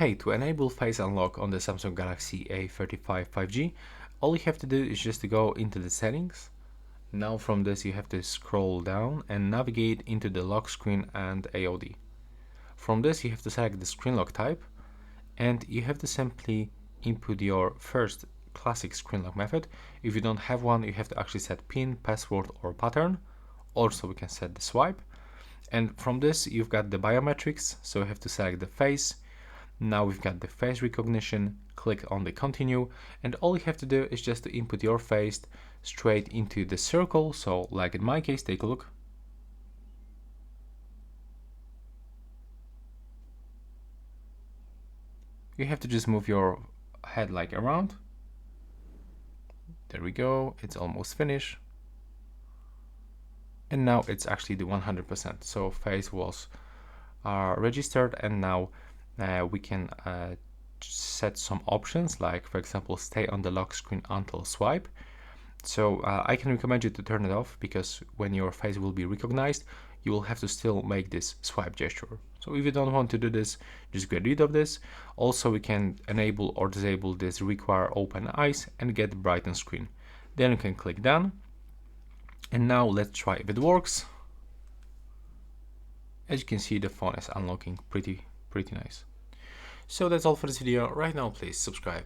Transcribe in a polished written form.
Hey, to enable Face Unlock on the Samsung Galaxy A35 5G, all you have to do is just to go into the settings. Now from this you have to scroll down and navigate into the lock screen and AOD. From this you have to select the screen lock type and you have to simply input your first classic screen lock method. If you don't have one, you have to actually set PIN, password or pattern. Also we can set the swipe. And from this you've got the biometrics, so you have to select the face. Now we've got the face recognition, click on the continue, and all you have to do is just to input your face straight into the circle. So like in my case, take a look. You have to just move your head like around. There we go, it's almost finished. And now it's actually the 100%. So face was registered, and now we can set some options, like for example stay on the lock screen until swipe. So I can recommend you to turn it off, because when your face will be recognized you will have to still make this swipe gesture. So if you don't want to do this, just get rid of this. Also we can enable or disable this require open eyes and get brighten screen. Then you can click done, and now let's try if it works. As you can see, the phone is unlocking pretty nice. So that's all for this video. Right now please subscribe.